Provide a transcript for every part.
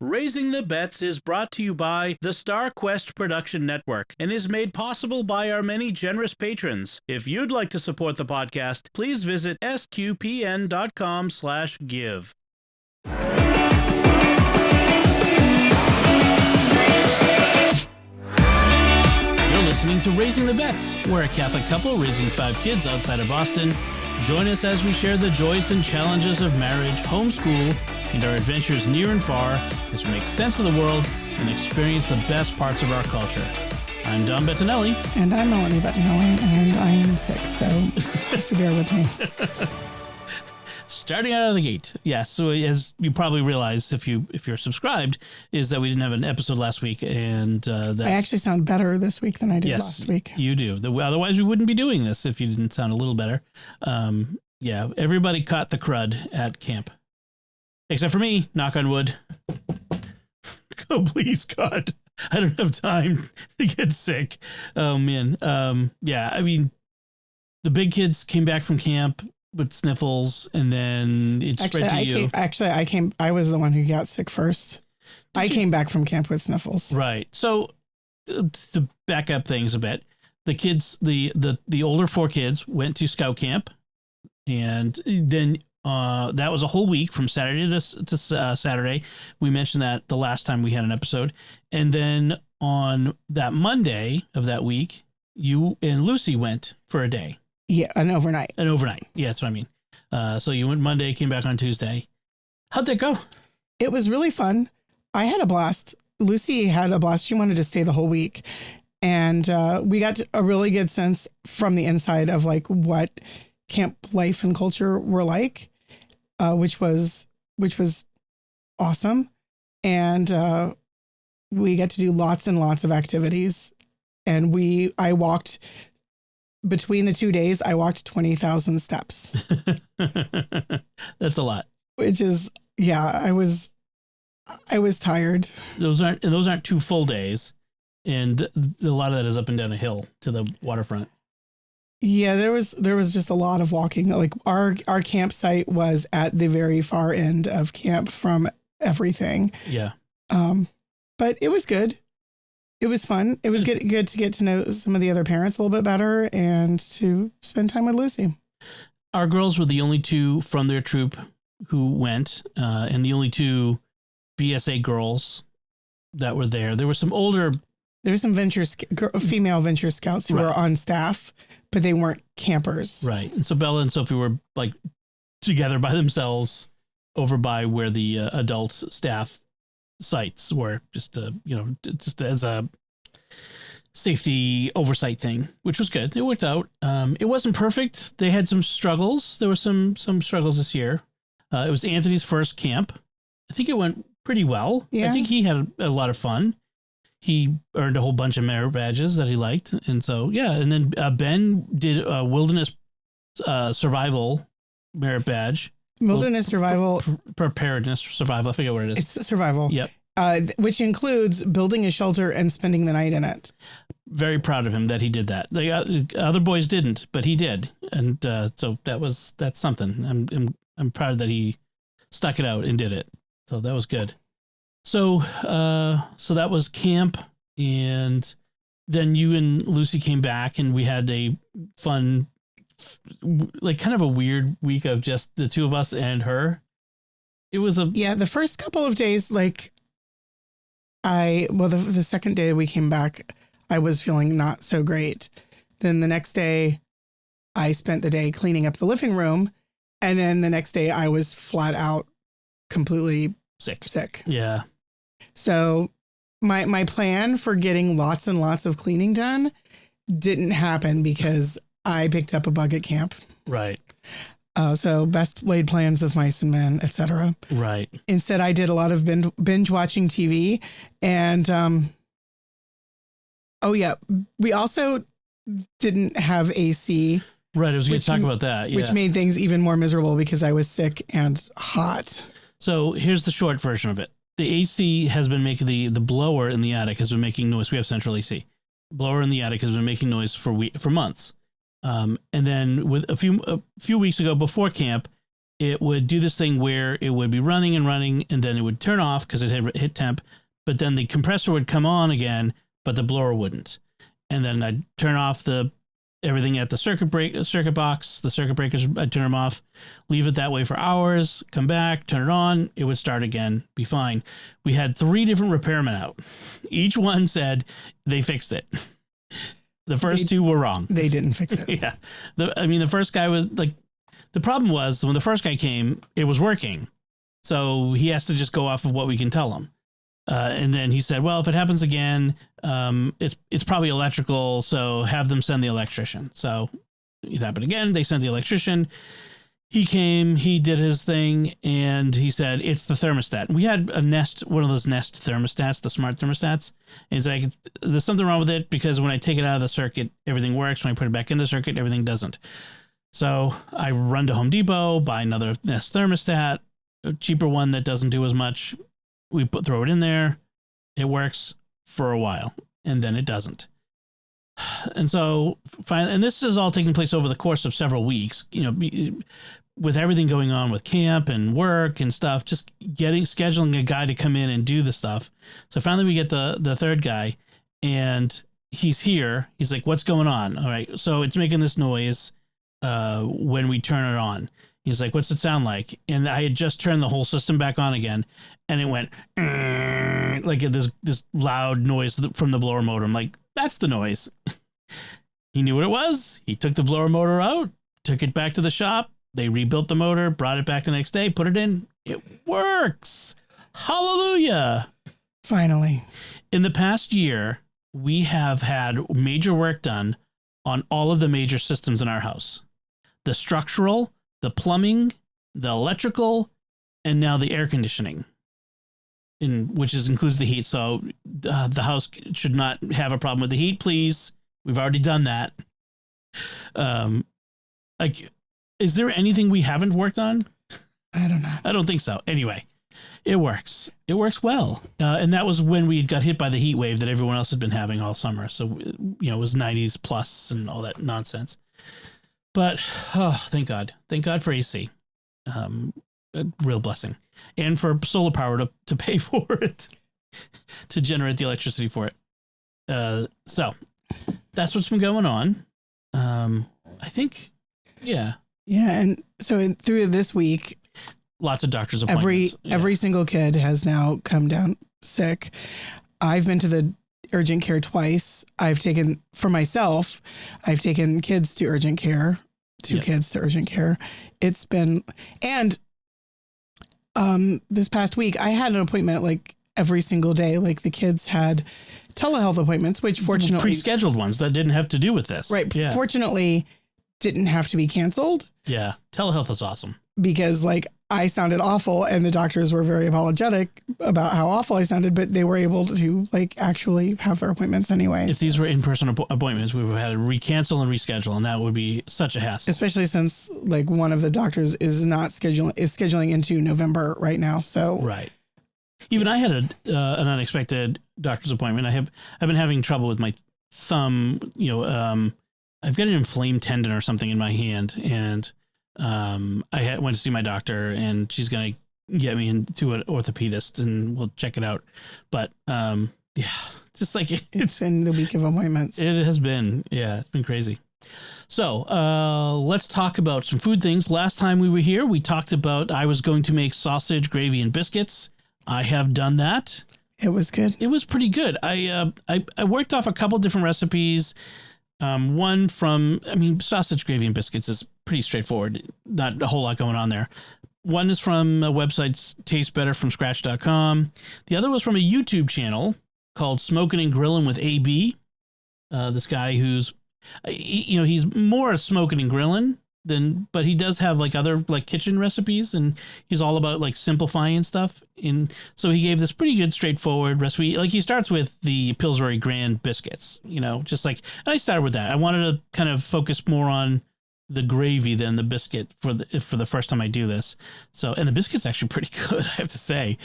Raising the Bets is brought to you by the Star Quest Production Network and is made possible by our many generous patrons. If you'd like to support the podcast, please visit sqpn.com/give. You're listening to Raising the Bets. We're a Catholic couple raising 5 kids outside of Boston. Join us as we share the joys and challenges of marriage, homeschool, and our adventures near and far as we make sense of the world and experience the best parts of our culture. I'm Don Bettinelli. And I'm Melanie Bettinelli, and I am sick, so you have to bear with me. Starting out of the gate. Yes, so as you probably realize if you're subscribed, is that we didn't have an episode last week, and I actually sound better this week than I did last week. You do. Otherwise, we wouldn't be doing this if you didn't sound a little better. Yeah, everybody caught the crud at camp. Except for me, knock on wood. Oh, please, God. I don't have time to get sick. Oh, man. Yeah, I mean, the big kids came back from camp with sniffles, and then it spread to you. I was the one who got sick first. I came back from camp with sniffles. Right. So to back up things a bit, the kids, the older 4 kids went to scout camp, and then that was a whole week from Saturday to Saturday. We mentioned that the last time we had an episode. And then on that Monday of that week, you and Lucy went for a day. Yeah, an overnight. Yeah, that's what I mean. So you went Monday, came back on Tuesday. How'd that go? It was really fun. I had a blast. Lucy had a blast. She wanted to stay the whole week. And we got a really good sense from the inside of like what camp life and culture were like. Which was awesome. And we got to do lots and lots of activities. And I walked between the 2 days, I walked 20,000 steps. That's a lot. Which is, yeah, I was tired. Those aren't 2 full days. And a lot of that is up and down a hill to the waterfront. Yeah, there was just a lot of walking. Like our campsite was at the very far end of camp from everything. Yeah. But it was good. It was fun. It was good to get to know some of the other parents a little bit better and to spend time with Lucy. Our girls were the only 2 from their troop who went, and the only 2 BSA girls that were there. There were some older. There were some female venture scouts who were on staff, but they weren't campers. Right. And so Bella and Sophie were like together by themselves over by where the adult staff sites were, just as a safety oversight thing, which was good. It worked out. It wasn't perfect. They had some struggles. There were some struggles this year. It was Anthony's first camp. I think it went pretty well. Yeah. I think he had a lot of fun. He earned a whole bunch of merit badges that he liked. And so, yeah. And then Ben did a wilderness survival merit badge. Wilderness survival. Preparedness survival. I forget what it is. It's survival. Yep. Which includes building a shelter and spending the night in it. Very proud of him that he did that. The other boys didn't, but he did. And so that's something. I'm proud that he stuck it out and did it. So that was good. So that was camp, and then you and Lucy came back, and we had a fun, like kind of a weird week of just the 2 of us and her. It was the first couple of days, like the second day we came back, I was feeling not so great. Then the next day, I spent the day cleaning up the living room, and then the next day I was flat out completely sick. Yeah. So my plan for getting lots and lots of cleaning done didn't happen because I picked up a bug at camp. Right. So best laid plans of mice and men, etc. Right. Instead, I did a lot of binge watching TV. And, we also didn't have AC. Right. I was going to talk about that. Yeah. Which made things even more miserable because I was sick and hot. So here's the short version of it. The AC has been making the blower in the attic has been making noise. We have central AC. Blower in the attic has been making noise for months. And then with a few weeks ago before camp, it would do this thing where it would be running and running, and then it would turn off because it had hit temp, but then the compressor would come on again, but the blower wouldn't. And then I'd turn off everything at the circuit box, the circuit breakers, I'd turn them off, leave it that way for hours, come back, turn it on, it would start again, be fine. We had 3 different repairmen out. Each one said they fixed it. The first 2 were wrong. They didn't fix it. Yeah. The first guy was like, the problem was when the first guy came, it was working. So he has to just go off of what we can tell him. And then he said, well, if it happens again, it's probably electrical. So have them send the electrician. So it happened again. They sent the electrician. He came, he did his thing, and he said, it's the thermostat. We had one of those Nest thermostats, the smart thermostats. And he's like, there's something wrong with it because when I take it out of the circuit, everything works. When I put it back in the circuit, everything doesn't. So I run to Home Depot, buy another Nest thermostat, a cheaper one that doesn't do as much. We throw it in there. It works for a while, and then it doesn't. And so finally, and this is all taking place over the course of several weeks, with everything going on with camp and work and stuff, just scheduling a guy to come in and do the stuff. So finally we get the third guy, and he's here. He's like, what's going on? All right. So it's making this noise when we turn it on. He's like, what's it sound like? And I had just turned the whole system back on again, and it went like this loud noise from the blower motor. I'm like, that's the noise. He knew what it was. He took the blower motor out, took it back to the shop. They rebuilt the motor, brought it back the next day, put it in. It works. Hallelujah. Finally. In the past year, we have had major work done on all of the major systems in our house. The structural, the plumbing, the electrical, and now the air conditioning, which includes the heat. So the house should not have a problem with the heat, please. We've already done that. Is there anything we haven't worked on? I don't know. I don't think so. Anyway, it works. It works well. And that was when we got hit by the heat wave that everyone else had been having all summer. So, it was 90s plus and all that nonsense. But, thank God. Thank God for AC. A real blessing. And for solar power to pay for it, to generate the electricity for it. So that's what's been going on. I think, yeah. Yeah, and so through this week, lots of doctor's appointments. Every single kid has now come down sick. I've been to the urgent care twice. I've taken kids to urgent care, kids to urgent care. It's been, and this past week I had an appointment like every single day. Like the kids had telehealth appointments, which fortunately pre-scheduled ones that didn't have to do with this. Right. Yeah. Fortunately didn't have to be canceled. Yeah. Telehealth is awesome. Because like I sounded awful and the doctors were very apologetic about how awful I sounded, but they were able to like actually have their appointments anyway. If these were in-person appointments, we would have had to recancel and reschedule, and that would be such a hassle. Especially since like one of the doctors is scheduling into November right now. So right. Even I had an unexpected doctor's appointment. I've been having trouble with my thumb. I've got an inflamed tendon or something in my hand, and I went to see my doctor, and she's going to get me into an orthopedist, and we'll check it out. But yeah, just like it's been the week of appointments. It has been. Yeah, it's been crazy. So let's talk about some food things. Last time we were here, we talked about I was going to make sausage, gravy, and biscuits. I have done that. It was good. It was pretty good. I worked off a couple different recipes. One from, sausage, gravy, and biscuits is pretty straightforward. Not a whole lot going on there. One is from a website, tastebetterfromscratch.com. The other was from a YouTube channel called Smoking and Grilling with AB. This guy who's, he's more smoking and grilling but he does have like other like kitchen recipes, and he's all about like simplifying stuff. So he gave this pretty good straightforward recipe. Like he starts with the Pillsbury Grand biscuits, just like, and I started with that. I wanted to kind of focus more on the gravy than the biscuit for the first time I do this. So, and the biscuit's actually pretty good, I have to say.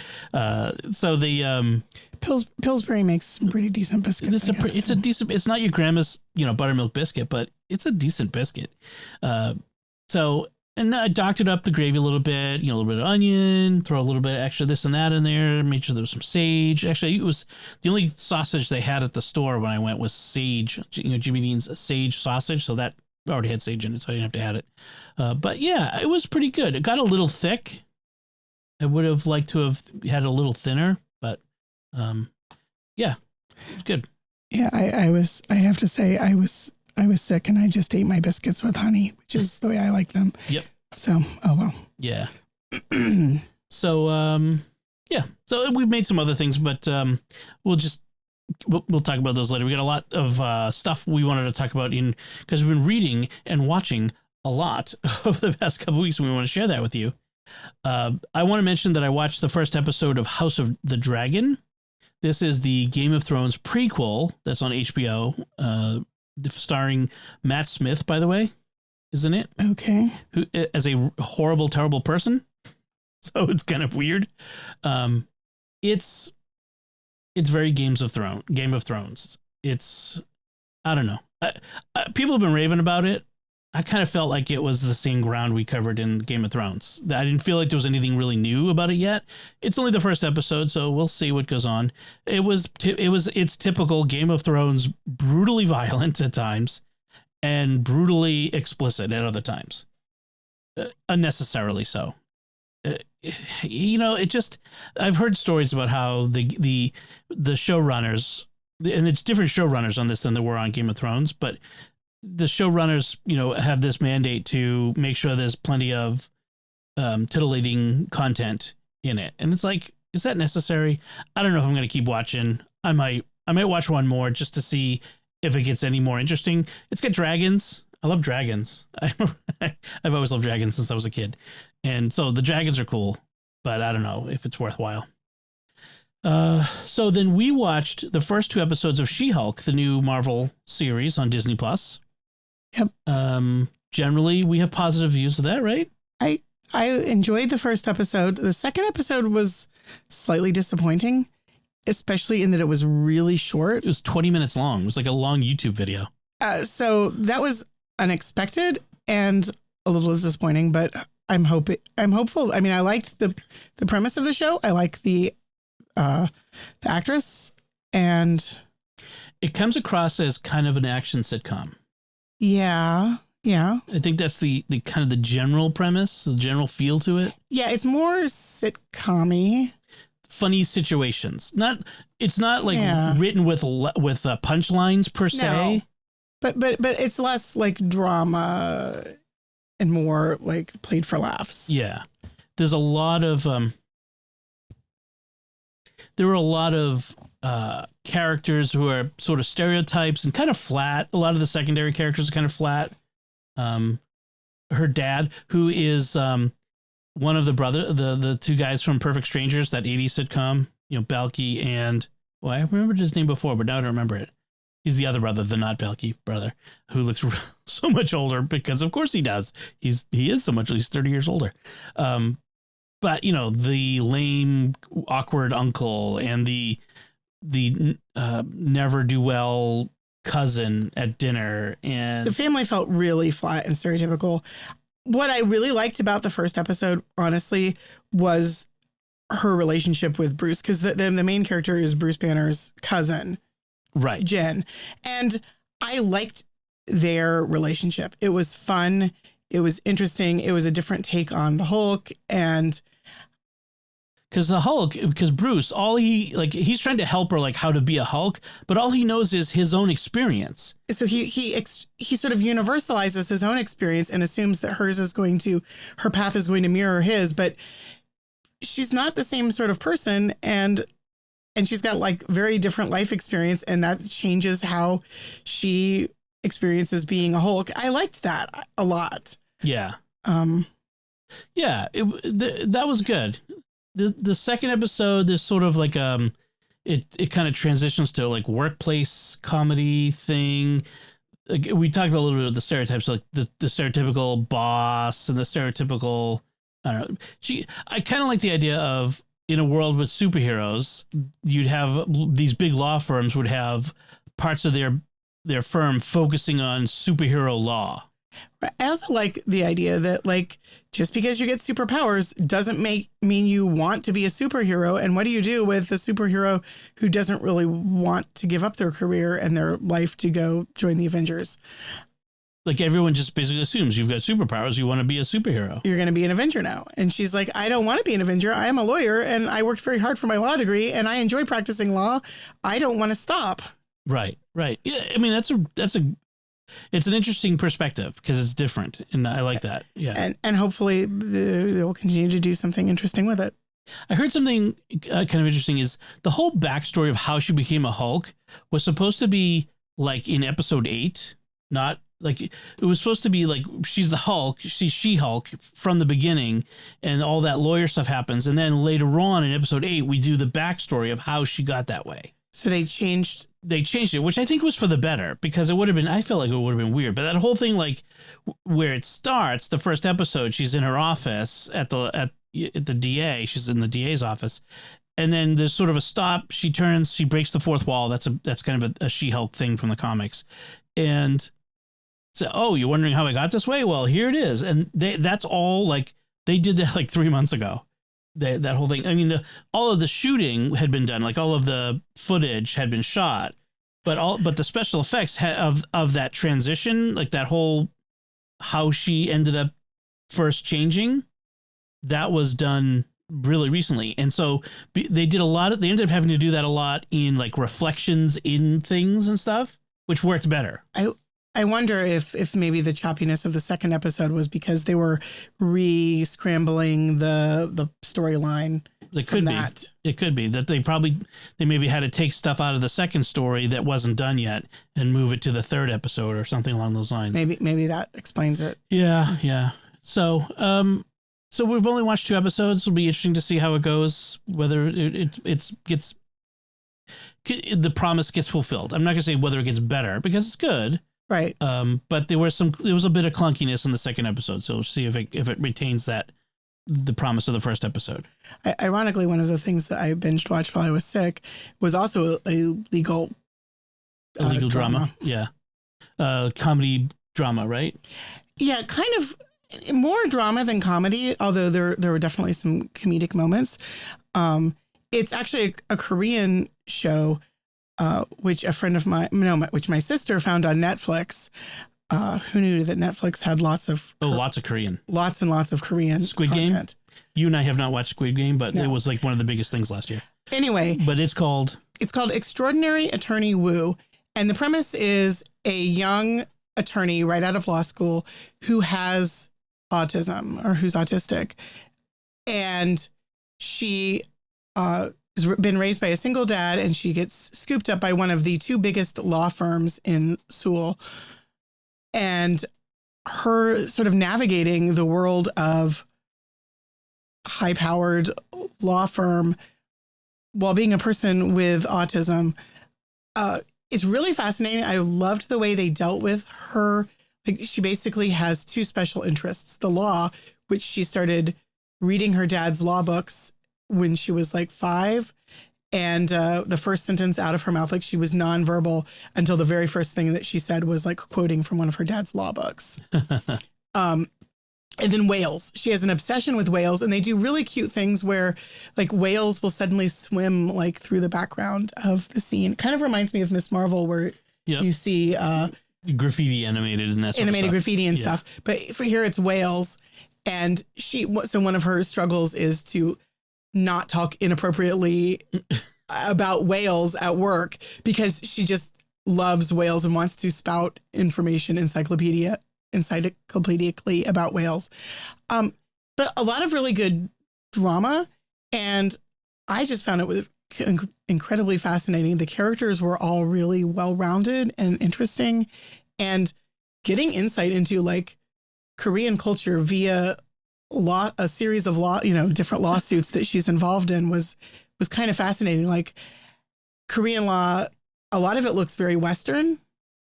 So the Pillsbury makes some pretty decent biscuits. It's a decent. It's not your grandma's buttermilk biscuit, but it's a decent biscuit. So And I doctored up the gravy a little bit, a little bit of onion, throw a little bit of extra this and that in there, made sure there was some sage. Actually, it was the only sausage they had at the store when I went was sage, Jimmy Dean's sage sausage. So that already had sage in it, so I didn't have to add it. But yeah, it was pretty good. It got a little thick. I would have liked to have had a little thinner, but yeah, it was good. Yeah, I have to say, I was sick and I just ate my biscuits with honey, which is the way I like them. Yep. So, oh well. Yeah. So, yeah. So we've made some other things, but we'll talk about those later. We got a lot of stuff we wanted to talk about because we've been reading and watching a lot over the past couple of weeks, and we want to share that with you. I want to mention that I watched the first episode of House of the Dragon. This is the Game of Thrones prequel that's on HBO, starring Matt Smith, by the way, isn't it? Okay. Who as a horrible, terrible person. So it's kind of weird. It's very Game of Thrones. It's, I don't know. People have been raving about it. I kind of felt like it was the same ground we covered in Game of Thrones. I didn't feel like there was anything really new about it yet. It's only the first episode, so we'll see what goes on. It's typical Game of Thrones, brutally violent at times and brutally explicit at other times. Unnecessarily so. I've heard stories about how the showrunners, and it's different showrunners on this than there were on Game of Thrones, but the showrunners, have this mandate to make sure there's plenty of titillating content in it. And it's like, is that necessary? I don't know if I'm going to keep watching. I might watch one more just to see if it gets any more interesting. It's got dragons. I love dragons. I've always loved dragons since I was a kid. And so the dragons are cool, but I don't know if it's worthwhile. So then we watched the first 2 episodes of She-Hulk, the new Marvel series on Disney Plus. Yep. Generally, we have positive views of that, right? I enjoyed the first episode. The second episode was slightly disappointing, especially in that it was really short. It was 20 minutes long. It was like a long YouTube video. So that was unexpected and a little disappointing, but I'm hopeful. I mean, I liked the premise of the show. I like the actress, and it comes across as kind of an action sitcom. Yeah. I think that's the kind of the general premise, the general feel to it. Yeah, it's more sitcom-y. Funny situations. It's not like written with punchlines per se. No. But it's less like drama and more like played for laughs. Yeah. There's a lot of there were a lot of characters who are sort of stereotypes and kind of flat. A lot of the secondary characters are kind of flat. Her dad, who is one of the 2 guys from Perfect Strangers, that 80s sitcom, Balky and, well, I remembered his name before, but now I don't remember it. He's the other brother, the not Balky brother, who looks so much older because of course he does. He is so much, he's 30 years older. But the lame, awkward uncle and the never do well cousin at dinner, and the family felt really flat and stereotypical. What I really liked about the first episode, honestly, was her relationship with Bruce, because the main character is Bruce Banner's cousin, right, Jen, and I liked their relationship. It was fun. It was interesting. It was a different take on the Hulk, and because Bruce, he's trying to help her, like, how to be a Hulk, but all he knows is his own experience. So he sort of universalizes his own experience and assumes that her path is going to mirror his, but she's not the same sort of person, and she's got like very different life experience, and that changes how she experiences being a Hulk. I liked that a lot. Yeah. Yeah, that was good. The second episode, there's sort of like it kind of transitions to like workplace comedy thing. We talked about a little bit of the stereotypes, like the stereotypical boss and the stereotypical, I don't know. I kind of like the idea of, in a world with superheroes, you'd have these big law firms would have parts of their firm focusing on superhero law. I also like the idea that, like, just because you get superpowers doesn't mean you want to be a superhero. And what do you do with a superhero who doesn't really want to give up their career and their life to go join the Avengers? Like, everyone just basically assumes you've got superpowers. You want to be a superhero. You're going to be an Avenger now. And she's like, I don't want to be an Avenger. I am a lawyer and I worked very hard for my law degree and I enjoy practicing law. I don't want to stop. Right. Yeah. I mean, it's an interesting perspective because it's different. And I like that. Yeah. And hopefully they'll continue to do something interesting with it. I heard something kind of interesting is the whole backstory of how she became a Hulk was supposed to be like in episode 8, not like it was supposed to be like she's the Hulk, she's She-Hulk from the beginning, and all that lawyer stuff happens. And then later on in episode 8, we do the backstory of how she got that way. So they changed it, which I think was for the better, because it would have been, I felt like it would have been weird. But that whole thing, like where it starts, the first episode, she's in her office at the DA, she's in the DA's office. And then there's sort of a stop. She turns, she breaks the fourth wall. That's kind of a She-Hulk thing from the comics. And so, oh, you're wondering how I got this way? Well, here it is. And that's all, like, they did that like 3 months ago. That whole thing. I mean, all of the shooting had been done, like all of the footage had been shot, but the special effects of that transition, like that whole, how she ended up first changing, that was done really recently. And so they did they ended up having to do that a lot in like reflections in things and stuff, which worked better. I wonder if maybe the choppiness of the second episode was because they were re-scrambling the storyline. It could be. It could be that they maybe had to take stuff out of the second story that wasn't done yet and move it to the third episode or something along those lines. Maybe that explains it. Yeah. So we've only watched 2 episodes. It'll be interesting to see how it goes, whether it gets, the promise gets fulfilled. I'm not gonna say whether it gets better because it's good. Right. But there was a bit of clunkiness in the second episode. So we'll see if it retains the promise of the first episode. Ironically, one of the things that I binge watched while I was sick was also a legal drama. Yeah. Comedy drama, right? Yeah, kind of more drama than comedy, although there were definitely some comedic moments. It's actually a Korean show, which which my sister found on Netflix. Who knew that Netflix had lots of Korean, lots and lots of Korean Squid content. Game. You and I have not watched Squid Game, but no. It was like one of the biggest things last year. Anyway, but it's called Extraordinary Attorney Woo, and the premise is a young attorney right out of law school who has autism or who's autistic, and she has been raised by a single dad, and she gets scooped up by one of the 2 biggest law firms in Seoul. And her sort of navigating the world of high-powered law firm while being a person with autism is really fascinating. I loved the way they dealt with her. Like, she basically has 2 special interests: the law, which she started reading her dad's law books when she was like 5. And the first sentence out of her mouth, like, she was nonverbal until the very first thing that she said was like quoting from one of her dad's law books. And then whales. She has an obsession with whales, and they do really cute things where like whales will suddenly swim like through the background of the scene. Kind of reminds me of Miss Marvel, where you see graffiti animated and that sort animated of stuff. Graffiti and stuff. But for here it's whales. And so one of her struggles is to not talk inappropriately about whales at work, because she just loves whales and wants to spout information encyclopedically about whales. But a lot of really good drama. And I just found it was incredibly fascinating. The characters were all really well-rounded and interesting, and getting insight into like Korean culture via a series of different lawsuits that she's involved in was kind of fascinating. Like, Korean law, a lot of it looks very Western,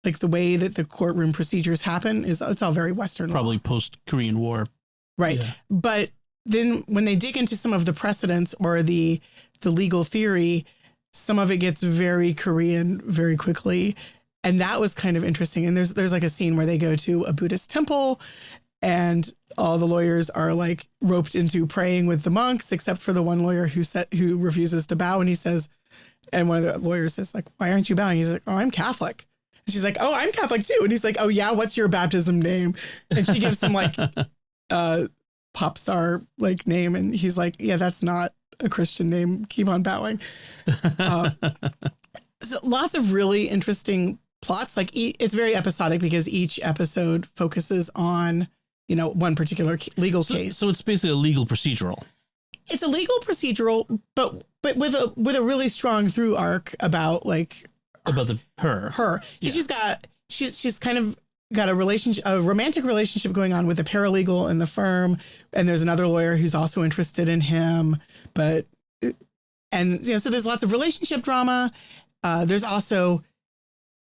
like the way that the courtroom procedures happen it's all very Western. Probably law. Post-Korean War. Right. Yeah. But then when they dig into some of the precedents or the legal theory, some of it gets very Korean very quickly. And that was kind of interesting. And there's like a scene where they go to a Buddhist temple and all the lawyers are like roped into praying with the monks, except for the one lawyer who refuses to bow. And he says, and one of the lawyers says like, why aren't you bowing? He's like, oh, I'm Catholic. And she's like, oh, I'm Catholic too. And he's like, oh yeah, what's your baptism name? And she gives him like pop star like name. And he's like, yeah, that's not a Christian name. Keep on bowing. So lots of really interesting plots. Like it's very episodic because each episode focuses on, one particular legal case. So it's basically a legal procedural. It's a legal procedural, but with a really strong through arc about her. Yeah. She's kind of got a romantic relationship going on with a paralegal in the firm, and there's another lawyer who's also interested in him. So there's lots of relationship drama. There's also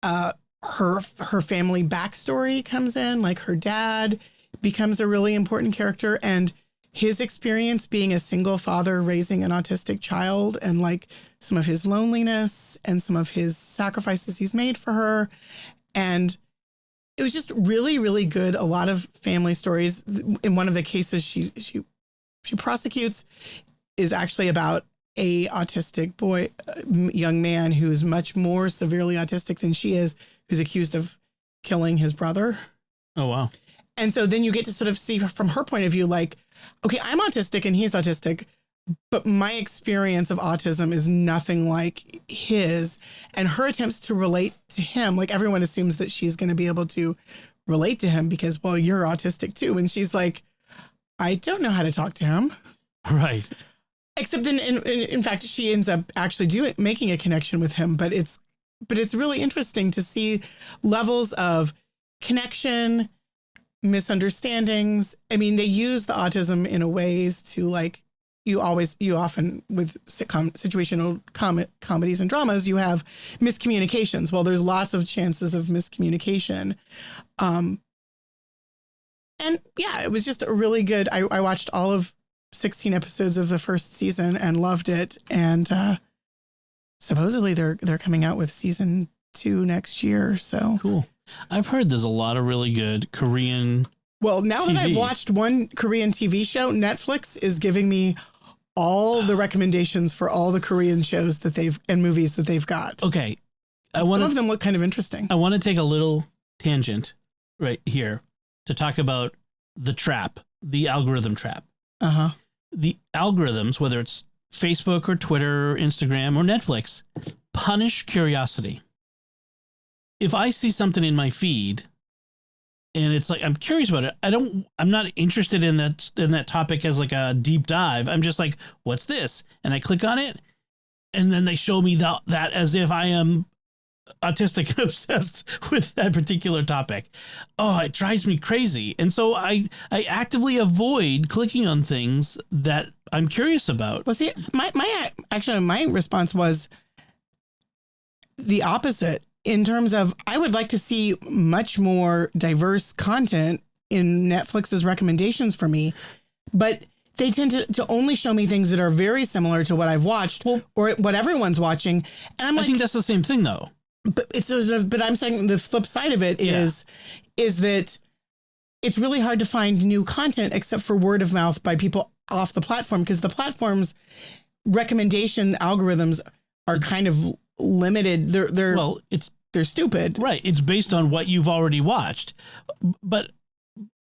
her family backstory comes in, like her dad becomes a really important character, and his experience being a single father raising an autistic child, and like some of his loneliness and some of his sacrifices he's made for her. And it was just really, really good. A lot of family stories. In one of the cases she prosecutes is actually about a autistic boy, young man who's much more severely autistic than she is, who's accused of killing his brother. Oh, wow. And so then you get to sort of see from her point of view, like, okay, I'm autistic and he's autistic, but my experience of autism is nothing like his. And her attempts to relate to him, like everyone assumes that she's going to be able to relate to him because, well, you're autistic too. And she's like, I don't know how to talk to him. Right. Except in fact, she ends up actually making a connection with him. But it's really interesting to see levels of connection, misunderstandings. I mean, they use the autism in a ways to like, you often with situational comedies and dramas, you have miscommunications. Well, there's lots of chances of miscommunication. And yeah, it was just a really good, I watched all of 16 episodes of the first season and loved it. And supposedly they're coming out with season 2 next year. So cool. I've heard there's a lot of really good Korean. Well, now TV. that I've watched one Korean TV show, Netflix is giving me all the recommendations for all the Korean shows and movies that they've got. Okay. Some of them look kind of interesting. I want to take a little tangent right here to talk about the algorithm trap. Uh-huh. The algorithms, whether it's Facebook or Twitter or Instagram or Netflix, punish curiosity. If I see something in my feed and it's like, I'm curious about it, I'm not interested in that topic as like a deep dive. I'm just like, what's this? And I click on it and then they show me that as if I am autistic and obsessed with that particular topic. Oh, it drives me crazy. And so I actively avoid clicking on things that I'm curious about. Well, see, my response was the opposite in terms of I would like to see much more diverse content in Netflix's recommendations for me, but they tend to only show me things that are very similar to what I've watched or what everyone's watching. And I'm like, I think that's the same thing though. But but I'm saying the flip side of it is that it's really hard to find new content except for word of mouth by people off the platform, because the platform's recommendation algorithms are kind of limited. They're stupid. Right. It's based on what you've already watched. But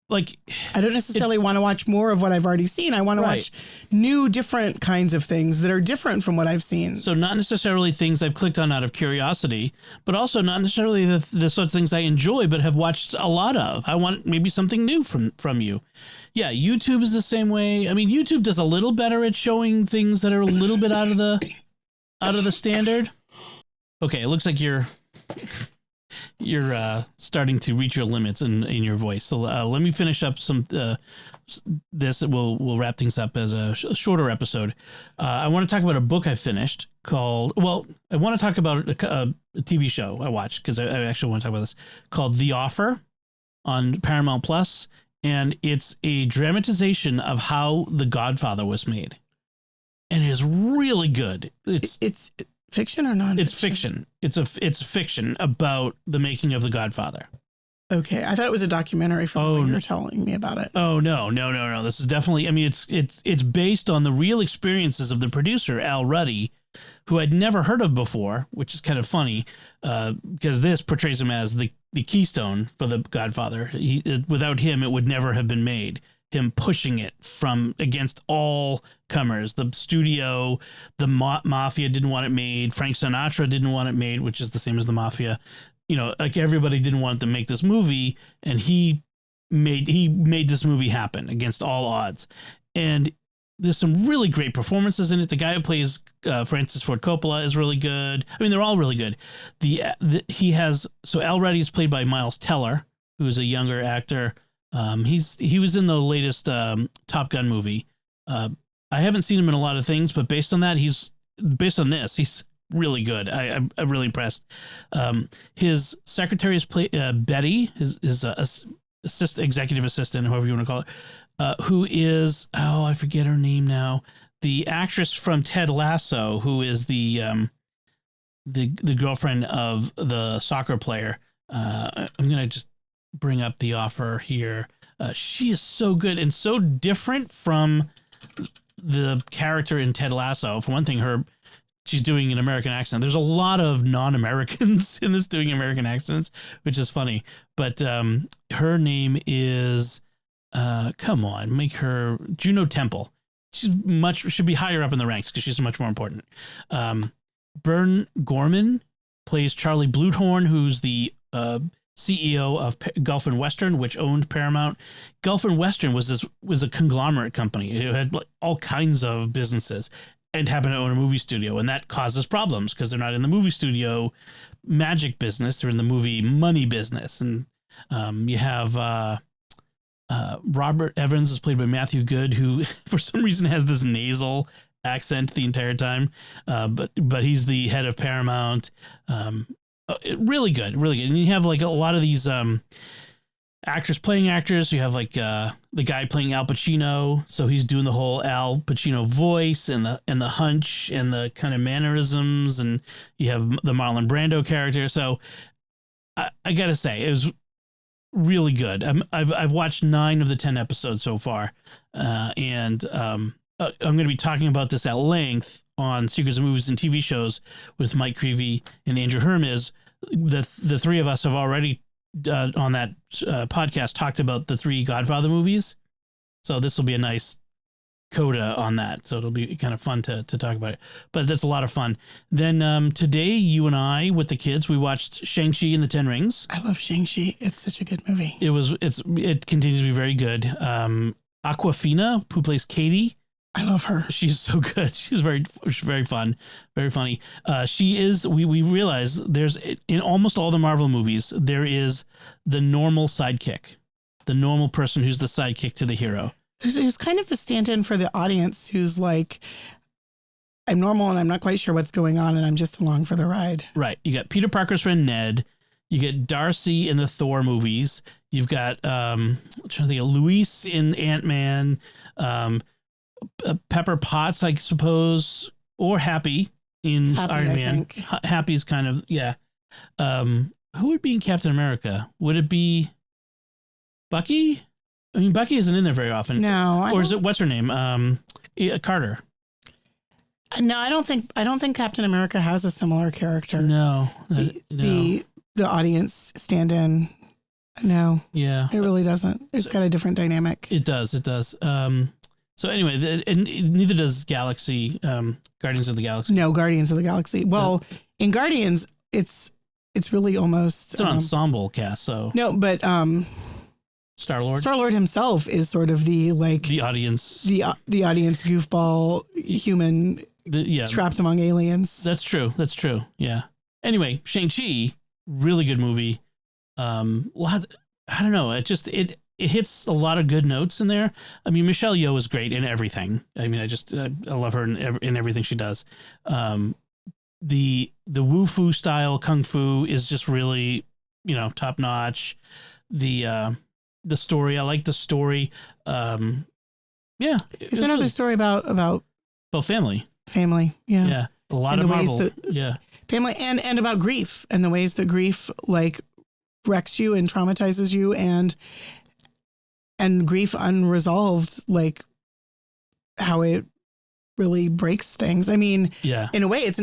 like, I don't necessarily want to watch more of what I've already seen. I want to watch new, different kinds of things that are different from what I've seen. So not necessarily things I've clicked on out of curiosity, but also not necessarily the sorts of things I enjoy, but have watched a lot of. I want maybe something new from you. Yeah. YouTube is the same way. I mean, YouTube does a little better at showing things that are a little bit out of the standard. Okay. It looks like you're starting to reach your limits in your voice. So let me finish up this. We'll wrap things up as a shorter episode. I want to talk about a book I finished called, I want to talk about a TV show I watched because I actually want to talk about this, called The Offer on Paramount Plus. And it's a dramatization of how The Godfather was made. And it is really good. fiction or non? It's fiction. It's fiction about the making of The Godfather. Okay, I thought it was a documentary from what you were telling me about it. Oh no. This is definitely. I mean, it's based on the real experiences of the producer Al Ruddy, who I'd never heard of before, which is kind of funny because this portrays him as the keystone for The Godfather. Without him, it would never have been made. Him pushing it from against all comers. The studio, the mafia didn't want it made. Frank Sinatra didn't want it made, which is the same as the mafia. Like everybody didn't want to make this movie, and he made this movie happen against all odds. And there's some really great performances in it. The guy who plays Francis Ford Coppola is really good. I mean, they're all really good. Al Ruddy is played by Miles Teller, who's a younger actor. He was in the latest Top Gun movie. I haven't seen him in a lot of things, but based on this, he's really good. I'm really impressed. His secretary is Betty, his executive assistant, however you want to call it, who is, I forget her name now. The actress from Ted Lasso, who is the girlfriend of the soccer player. I'm gonna just bring up the offer here. She is so good and so different from the character in Ted Lasso. For one thing, she's doing an American accent. There's a lot of non-Americans in this doing American accents, which is funny. But her name is, come on, make her Juno Temple. Should be higher up in the ranks because she's much more important. Bern Gorman plays Charlie Bluthorn, who's the CEO of Gulf and Western, which owned Paramount. Gulf and Western was a conglomerate company. It had all kinds of businesses and happened to own a movie studio, and that causes problems because they're not in the movie studio magic business; they're in the movie money business. And you have Robert Evans is played by Matthew Good, who for some reason has this nasal accent the entire time, but he's the head of Paramount. Really good. And you have like a lot of these actors playing actors. You have like the guy playing Al Pacino, so he's doing the whole Al Pacino voice and the hunch and the kind of mannerisms, and you have the Marlon Brando character. So I gotta say, it was really good. I've watched 9 of the 10 episodes so far, and I'm going to be talking about this at length on Secrets of Movies and TV Shows with Mike Creevy and Andrew Hermes. The three of us have already on that podcast talked about the 3 Godfather movies, so this will be a nice coda on that. So it'll be kind of fun to talk about it. But that's a lot of fun. Then today, you and I with the kids, we watched Shang-Chi and the Ten Rings. I love Shang-Chi. It's such a good movie. It continues to be very good. Aquafina, who plays Katie. I love her. She's so good. She's very fun, very funny. She is. We realize there's in almost all the Marvel movies there is the normal sidekick, the normal person who's the sidekick to the hero. Who's kind of the stand-in for the audience, who's like, I'm normal and I'm not quite sure what's going on, and I'm just along for the ride. Right. You got Peter Parker's friend Ned. You get Darcy in the Thor movies. You've got I'm trying to think of Luis in Ant-Man. Pepper Potts, I suppose, or Happy in Iron Man. Happy's kind of, yeah. Who would be in Captain America? Would it be Bucky? I mean, Bucky isn't in there very often. No. Or is it, what's her name? Carter. No, I don't think Captain America has a similar character. No. The audience stand-in. No. Yeah. It really doesn't. It's got a different dynamic. It does. So anyway, and neither does Galaxy, Guardians of the Galaxy. No, Guardians of the Galaxy. Well, in Guardians, it's really almost... It's an ensemble cast, so... No, but... Star-Lord? Star-Lord himself is sort of the audience... The audience goofball human trapped among aliens. That's true, yeah. Anyway, Shang-Chi, really good movie. I don't know, it hits a lot of good notes in there. I mean, Michelle Yeoh is great in everything. I mean, I love her in everything she does. The woo-fu style kung fu is just really, top notch. The story, I like the story. Yeah, it's another story about family. Family, yeah. Yeah, A lot and of the ways Marvel. that Yeah. family and about grief and the ways that grief like wrecks you and traumatizes you and grief unresolved, like how it really breaks things. I mean, Yeah. in a way, it's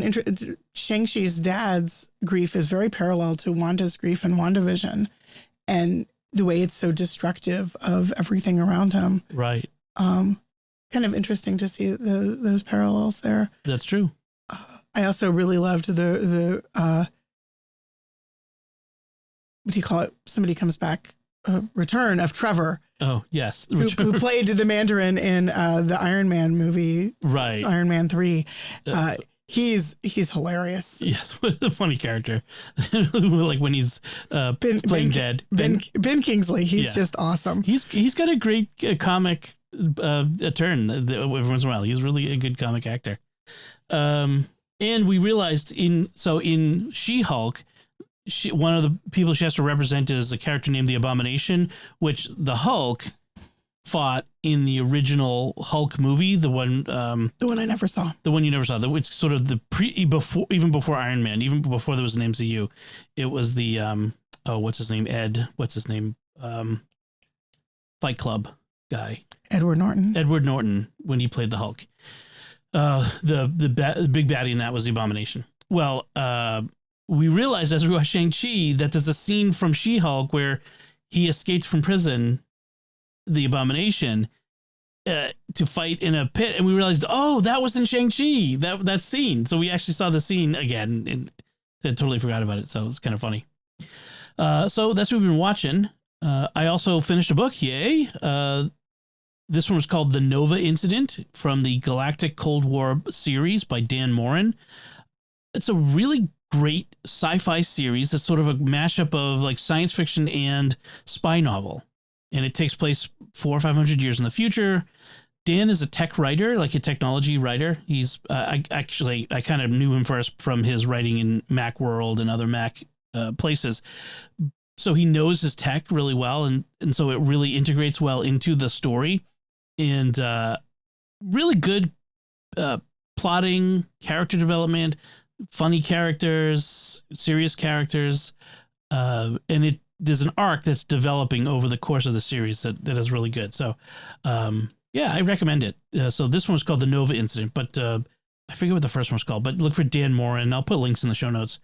Shang-Chi's dad's grief is very parallel to Wanda's grief in WandaVision, and the way it's so destructive of everything around him. Right. Kind of interesting to see those parallels there. That's true. I also really loved the what do you call it? Somebody comes back. Return of Trevor. Oh, yes. Who played the Mandarin in the Iron Man movie, right? Iron Man 3. He's hilarious. Yes, what a funny character. Like when he's playing dead. Ben Kingsley. He's just awesome. He's got a great comic turn every once in a while. He's really a good comic actor. And we realized in She-Hulk, one of the people she has to represent is a character named the Abomination, which the Hulk fought in the original Hulk movie, the one I never saw, the one you never saw. It's sort of the even before Iron Man, even before there was an MCU. It was the what's his name? Fight Club guy, Edward Norton, when he played the Hulk. The big baddie in that was the Abomination. Well, we realized as we watched Shang-Chi that there's a scene from She-Hulk where he escapes from prison, the Abomination, to fight in a pit, and we realized, oh, that was in Shang-Chi, that scene. So we actually saw the scene again, and I totally forgot about it. So it's kind of funny. So that's what we've been watching. I also finished a book. Yay! This one was called The Nova Incident from the Galactic Cold War series by Dan Morin. It's a really great sci-fi series. It's sort of a mashup of like science fiction and spy novel, and it takes place 400 or 500 years in the future. Dan is a tech writer, like a technology writer. He's I kind of knew him first from his writing in Macworld and other Mac places. So he knows his tech really well, and so it really integrates well into the story, and really good plotting, character development, funny characters, serious characters, and there's an arc that's developing over the course of the series that is really good. So, yeah, I recommend it. So this one was called The Nova Incident, but I forget what the first one was called. But look for Dan Morin. I'll put links in the show notes.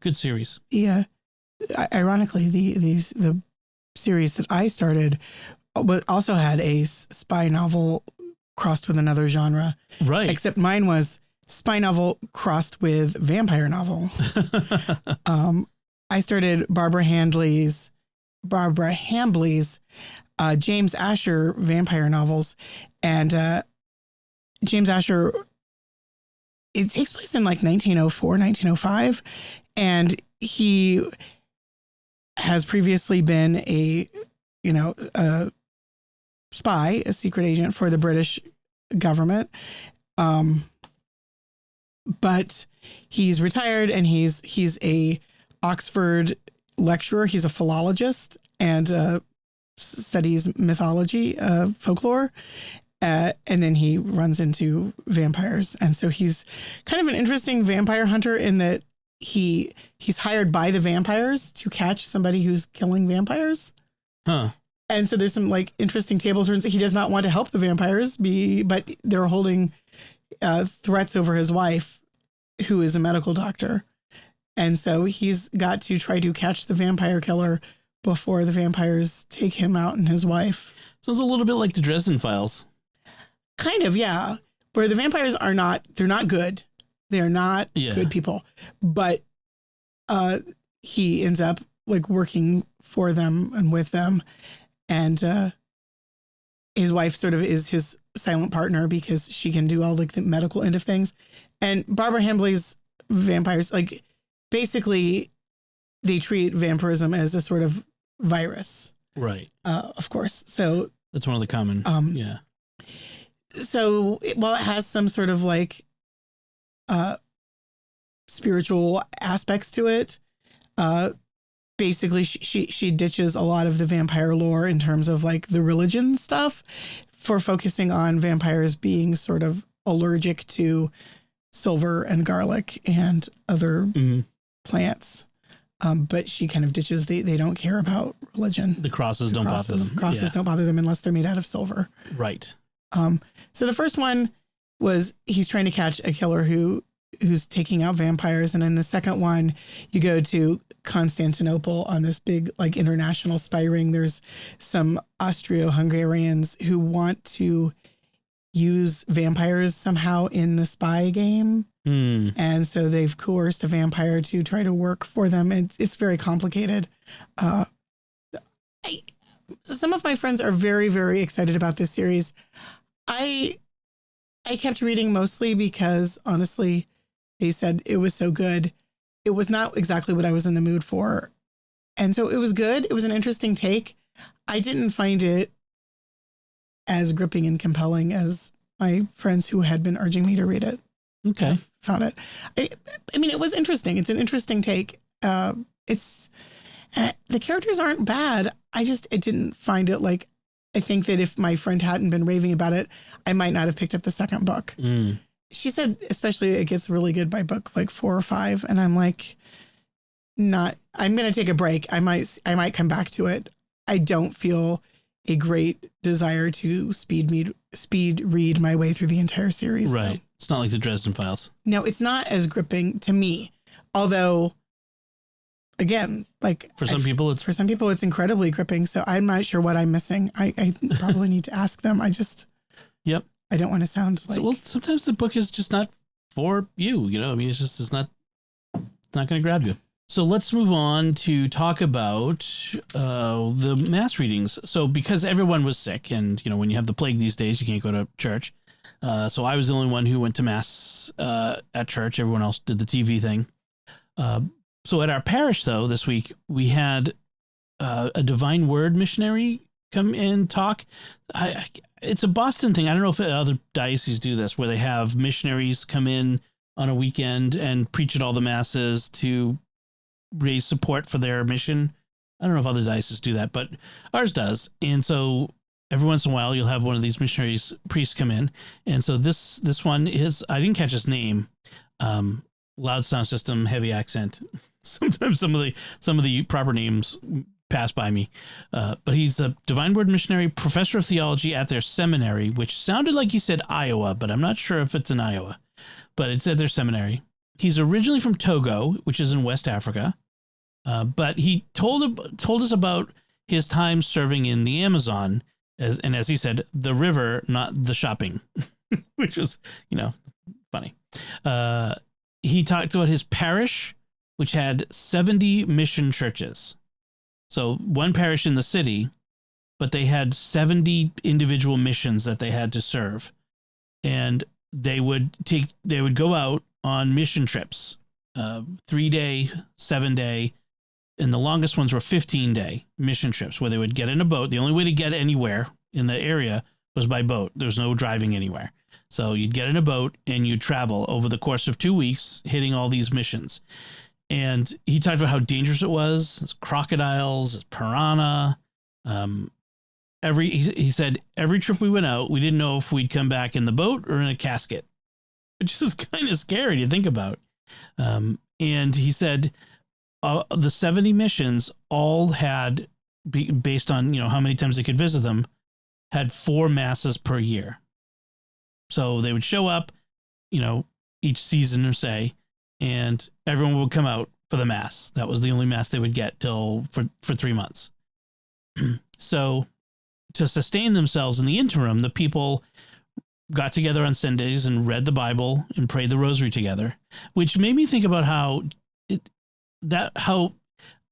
Good series. Yeah, ironically, the series that I started also had a spy novel crossed with another genre. Right. Except mine was spy novel crossed with vampire novel. I started Barbara Hambly's James Asher vampire novels, and James Asher, it takes place in like 1904, 1905, and he has previously been a spy, a secret agent for the British government. But he's retired, and he's a Oxford lecturer. He's a philologist and studies mythology, folklore. And then he runs into vampires. And so he's kind of an interesting vampire hunter in that he's hired by the vampires to catch somebody who's killing vampires. Huh. And so there's some like interesting table turns. He does not want to help the vampires but they're holding threats over his wife, who is a medical doctor. And so he's got to try to catch the vampire killer before the vampires take him out and his wife. Sounds a little bit like the Dresden Files. Kind of, yeah. Where the vampires they're not good. They're not good people. But he ends up like working for them and with them. And his wife sort of is his silent partner because she can do all like the medical end of things. And Barbara Hambly's vampires, like basically they treat vampirism as a sort of virus. Right. Of course. So that's one of the common, yeah. So while it has some sort of like spiritual aspects to it, basically she ditches a lot of the vampire lore in terms of like the religion stuff for focusing on vampires being sort of allergic to silver and garlic and other plants. But she kind of ditches, they don't care about religion. The crosses don't bother them. Crosses don't bother them unless they're made out of silver. Right. So the first one was he's trying to catch a killer who's taking out vampires. And in the second one, you go to Constantinople on this big like international spy ring. There's some Austro-Hungarians who want to use vampires somehow in the spy game. And so they've coerced a vampire to try to work for them. It's very complicated. Some of my friends are very, very excited about this series. I kept reading mostly because honestly, they said it was so good. It was not exactly what I was in the mood for. And so it was good. It was an interesting take. I didn't find it as gripping and compelling as my friends who had been urging me to read it. Okay. Found it. I mean, it was interesting. It's an interesting take. The characters aren't bad. I didn't find it like, I think that if my friend hadn't been raving about it, I might not have picked up the second book. She said, especially it gets really good by book like 4 or 5. And I'm like, I'm going to take a break. I might come back to it. I don't feel a great desire to speed read my way through the entire series. Right. Though. It's not like the Dresden Files. No, it's not as gripping to me. Although, again, like for some people, it's incredibly gripping. So I'm not sure what I'm missing. I probably need to ask them. Yep. I don't want to sound like. Well, sometimes the book is just not for you. You know, I mean, it's not going to grab you. So let's move on to talk about the mass readings. So because everyone was sick, and you know, when you have the plague these days, you can't go to church. So I was the only one who went to mass at church. Everyone else did the TV thing. So at our parish, though, this week we had a Divine Word missionary come and talk. It's a Boston thing. I don't know if other dioceses do this, where they have missionaries come in on a weekend and preach at all the masses to raise support for their mission. I don't know if other dioceses do that, but ours does. And so every once in a while, you'll have one of these missionaries priests come in. And so this one is, I didn't catch his name. Loud sound system, heavy accent. Sometimes some of the proper names pass by me. But he's a Divine Word missionary, professor of theology at their seminary, which sounded like he said Iowa, but I'm not sure if it's in Iowa. But it's at their seminary. He's originally from Togo, which is in West Africa. But he told us about his time serving in the Amazon, as he said, the river, not the shopping, which was, funny. He talked about his parish, which had 70 mission churches. So one parish in the city, but they had 70 individual missions that they had to serve. And they would go out on mission trips, 3-day, 7-day, and the longest ones were 15-day mission trips where they would get in a boat. The only way to get anywhere in the area was by boat. There was no driving anywhere. So you'd get in a boat and you'd travel over the course of 2 weeks, hitting all these missions. And he talked about how dangerous it was. It's crocodiles, it's piranha. He said every trip we went out, we didn't know if we'd come back in the boat or in a casket, which is kind of scary to think about. And he said the 70 missions all had, based on how many times they could visit them, had 4 masses per year. So they would show up, each season or say, and everyone would come out for the mass. That was the only mass they would get for 3 months. So to sustain themselves in the interim, the people got together on Sundays and read the Bible and prayed the rosary together, which made me think about how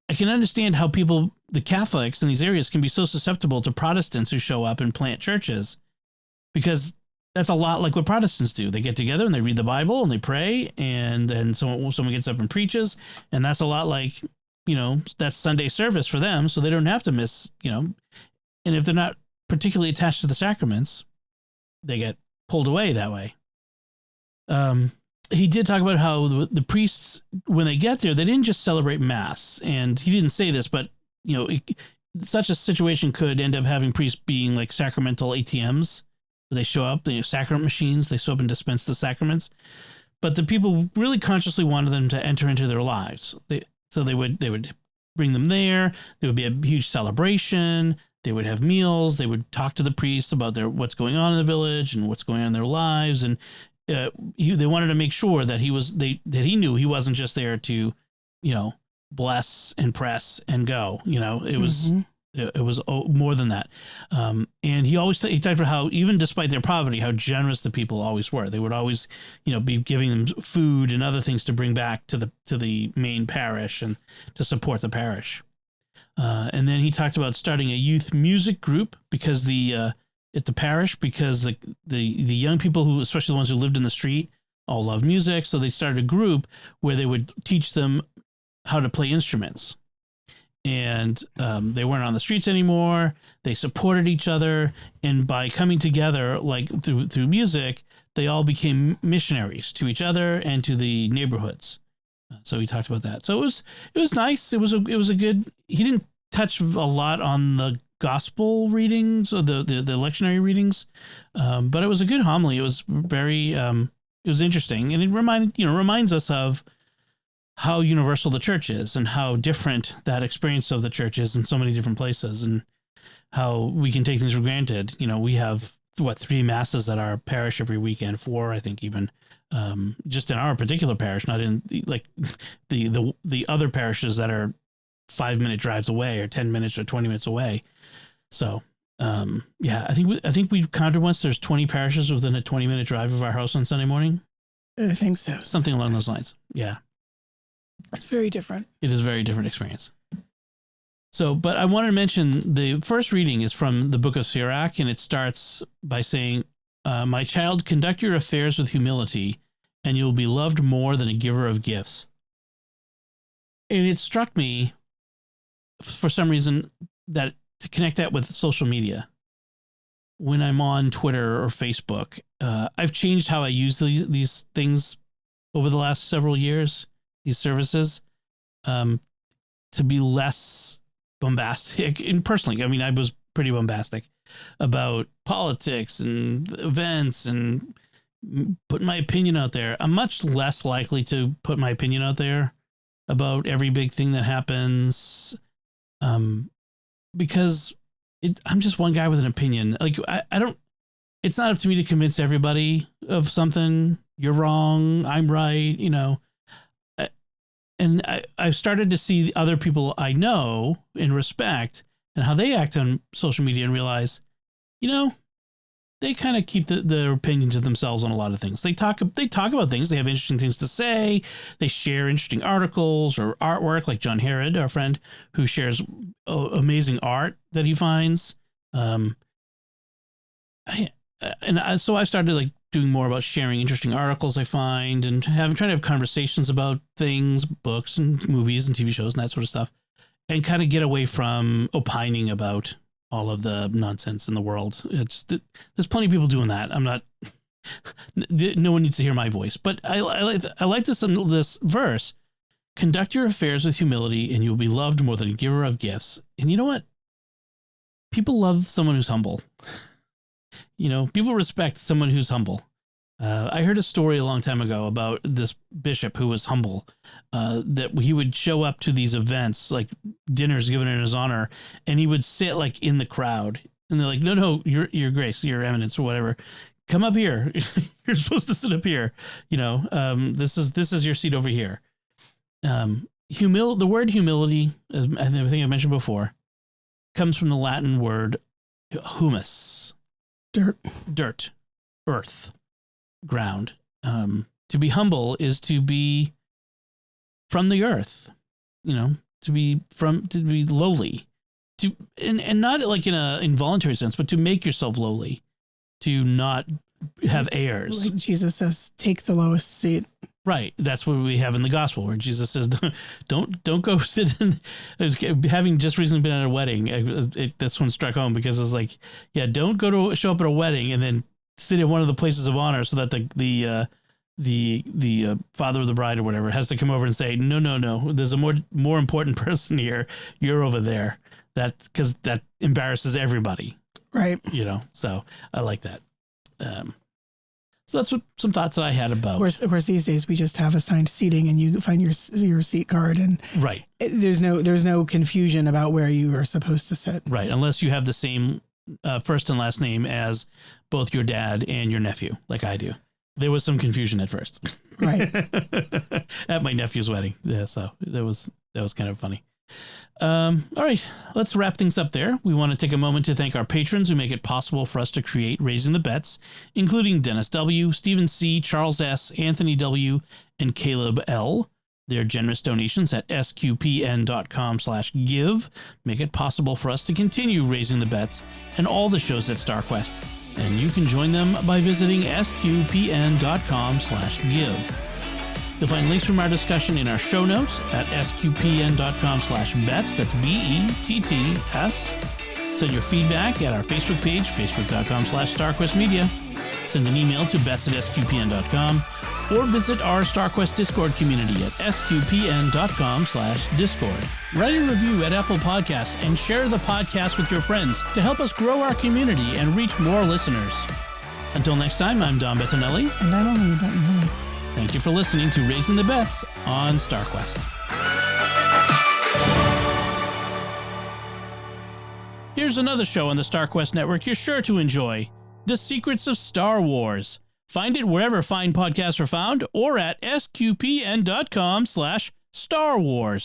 I can understand how people, the Catholics in these areas, can be so susceptible to Protestants who show up and plant churches, because that's a lot like what Protestants do. They get together and they read the Bible and they pray, and then someone gets up and preaches, and that's a lot like, that's Sunday service for them, so they don't have to miss, and if they're not particularly attached to the sacraments, they get pulled away that way. He did talk about how the priests, when they get there, they didn't just celebrate Mass, and he didn't say this, but, such a situation could end up having priests being like sacramental ATMs. They show up, sacrament machines, they show up and dispense the sacraments. but the people really consciously wanted them to enter into their lives. They would bring them there. There would be a huge celebration. They would have meals. They would talk to the priests about what's going on in the village and what's going on in their lives. And they wanted to make sure that that he knew he wasn't just there to, bless and press and go. It was it was more than that. And he talked about how even despite their poverty, how generous the people always were. They would always, be giving them food and other things to bring back to the main parish and to support the parish. And then he talked about starting a youth music group because at the parish, because the young people who, especially the ones who lived in the street, all love music. So they started a group where they would teach them how to play instruments. And they weren't on the streets anymore. They supported each other, and by coming together, like through music, they all became missionaries to each other and to the neighborhoods. So he talked about that. So it was nice. It was a good. He didn't touch a lot on the gospel readings or the lectionary readings, but it was a good homily. It was very it was interesting, and it reminds us of how universal the church is and how different that experience of the church is in so many different places, and how we can take things for granted. We have 3 masses at our parish every weekend, 4, I think, even just in our particular parish, not in the other parishes that are 5-minute drives away or 10 minutes or 20 minutes away. So, I think we counted once. There's 20 parishes within a 20-minute drive of our house on Sunday morning. I think so. Something along those lines. Yeah. It's very different. It is a very different experience. So, but I wanted to mention the first reading is from the book of SheHulk, and it starts by saying, my child, conduct your affairs with humility, and you'll be loved more than a giver of gifts. And it struck me, for some reason, that to connect that with social media. When I'm on Twitter or Facebook, I've changed how I use these things over the last several years, these services, to be less bombastic. And personally, I mean, I was pretty bombastic about politics and events and putting my opinion out there. I'm much less likely to put my opinion out there about every big thing that happens, because I'm just one guy with an opinion. Like I don't. It's not up to me to convince everybody of something. You're wrong. I'm right. And I've started to see other people I know and respect and how they act on social media and realize, they kind of keep their opinions to themselves on a lot of things. They talk about things. They have interesting things to say. They share interesting articles or artwork, like John Herod, our friend, who shares amazing art that he finds. So I started doing more about sharing interesting articles I find and trying to have conversations about things, books and movies and TV shows and that sort of stuff, and kind of get away from opining about all of the nonsense in the world. There's plenty of people doing that. I'm not. No one needs to hear my voice, but I like this verse. Conduct your affairs with humility, and you'll be loved more than a giver of gifts. And you know what? People love someone who's humble. People respect someone who's humble. I heard a story a long time ago about this bishop who was humble, that he would show up to these events, like dinners given in his honor, and he would sit in the crowd. And they're like, no, your grace, your eminence, or whatever. Come up here. You're supposed to sit up here. This is your seat over here. The word humility, as I think I mentioned before, comes from the Latin word humus. Dirt, earth, ground. To be humble is to be from the earth, to be lowly, and not in a involuntary sense, but to make yourself lowly, to not have heirs. Like Jesus says, take the lowest seat. Right. That's what we have in the gospel, where Jesus says, don't go sit in. Having just recently been at a wedding, this one struck home because it was like, don't show up at a wedding and then sit in one of the places of honor so that the father of the bride or whatever has to come over and say, no, there's a more important person here. You're over there. Because that embarrasses everybody. Right. So I like that. So that's some thoughts that I had about. Of course, these days we just have assigned seating, and you find your seat card, and right. There's no confusion about where you are supposed to sit. Right, unless you have the same first and last name as both your dad and your nephew, like I do. There was some confusion at first. Right. At my nephew's wedding. Yeah, so that was kind of funny. All right, let's wrap things up there. We want to take a moment to thank our patrons who make it possible for us to create Raising the Bets, including Dennis W., Stephen C., Charles S., Anthony W., and Caleb L. Their generous donations at sqpn.com/give make it possible for us to continue Raising the Bets and all the shows at StarQuest. And you can join them by visiting sqpn.com/give. You'll find links from our discussion in our show notes at sqpn.com/bets. That's BETTS. Send your feedback at our Facebook page, facebook.com/StarQuestMedia. Send an email to bets@sqpn.com or visit our StarQuest Discord community at sqpn.com/discord. Write a review at Apple Podcasts and share the podcast with your friends to help us grow our community and reach more listeners. Until next time, I'm Don Bettinelli. And I'm Melanie Bettinelli. Thank you for listening to Raising the Bets on StarQuest. Here's another show on the StarQuest network you're sure to enjoy, The Secrets of Star Wars. Find it wherever fine podcasts are found or at sqpn.com/Star Wars.